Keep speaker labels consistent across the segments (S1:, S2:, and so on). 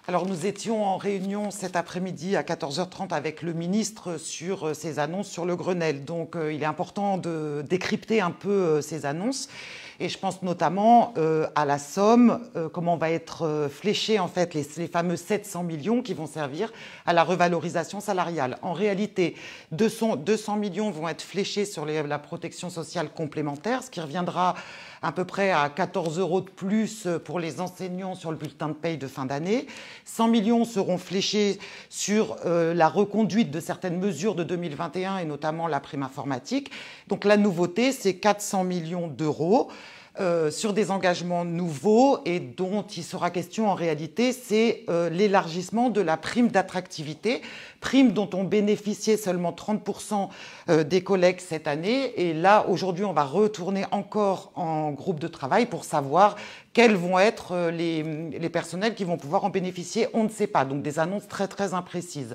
S1: Alors nous étions en réunion cet après-midi à 14h30 avec le ministre sur ces annonces sur le Grenelle. Donc il est important de décrypter un peu ces annonces. Et je pense notamment à la somme, comment va être fléchée en fait les fameux 700 millions qui vont servir à la revalorisation salariale. En réalité, 200 millions vont être fléchés sur la protection sociale complémentaire, ce qui reviendra à peu près à 14 € de plus pour les enseignants sur le bulletin de paye de fin d'année. 100 millions seront fléchés sur la reconduite de certaines mesures de 2021 et notamment la prime informatique. Donc la nouveauté, c'est 400 millions d'euros. Sur des engagements nouveaux et dont il sera question en réalité, c'est l'élargissement de la prime d'attractivité, prime dont ont bénéficié seulement 30% des collègues cette année. Et là, aujourd'hui, on va retourner encore en groupe de travail pour savoir quels vont être les personnels qui vont pouvoir en bénéficier. On ne sait pas, donc des annonces très très imprécises.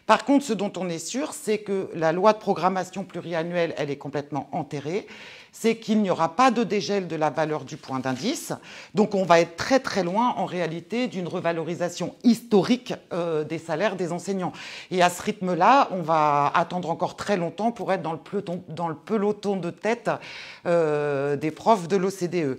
S1: Par contre, ce dont on est sûr, c'est que la loi de programmation pluriannuelle, elle est complètement enterrée. C'est qu'il n'y aura pas de dégel de la valeur du point d'indice. Donc on va être très très loin en réalité d'une revalorisation historique des salaires des enseignants. Et à ce rythme-là, on va attendre encore très longtemps pour être dans le peloton de tête des profs de l'OCDE.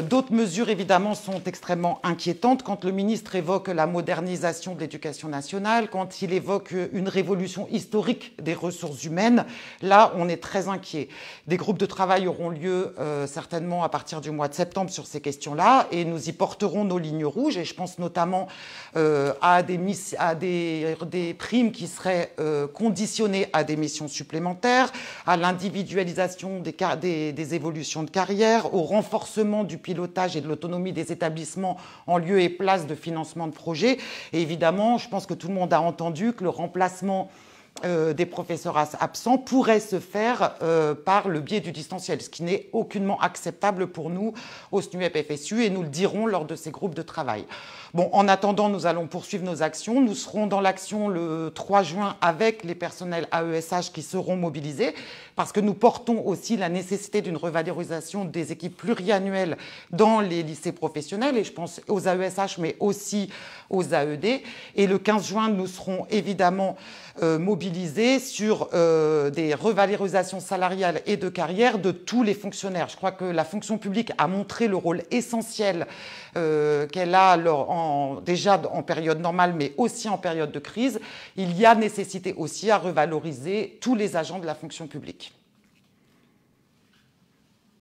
S1: D'autres mesures, évidemment, sont extrêmement inquiétantes. Quand le ministre évoque la modernisation de l'éducation nationale, quand il évoque une révolution historique des ressources humaines, là, on est très inquiet. Des groupes de travail auront lieu certainement à partir du mois de septembre sur ces questions-là et nous y porterons nos lignes rouges. Et je pense notamment à des primes qui seraient conditionnées à des missions supplémentaires, à l'individualisation des évolutions de carrière, au renforcement du pilotage et de l'autonomie des établissements en lieu et place de financement de projets. Et évidemment, je pense que tout le monde a entendu que le remplacement des professeurs absents pourrait se faire par le biais du distanciel, ce qui n'est aucunement acceptable pour nous au SNUEP-FSU et nous le dirons lors de ces groupes de travail. Bon, en attendant, nous allons poursuivre nos actions. Nous serons dans l'action le 3 juin avec les personnels AESH qui seront mobilisés parce que nous portons aussi la nécessité d'une revalorisation des équipes pluriannuelles dans les lycées professionnels et je pense aux AESH mais aussi aux AED. Et le 15 juin, nous serons évidemment mobilisés sur des revalorisations salariales et de carrière de tous les fonctionnaires. Je crois que la fonction publique a montré le rôle essentiel qu'elle a déjà en période normale, mais aussi en période de crise. Il y a nécessité aussi à revaloriser tous les agents de la fonction publique.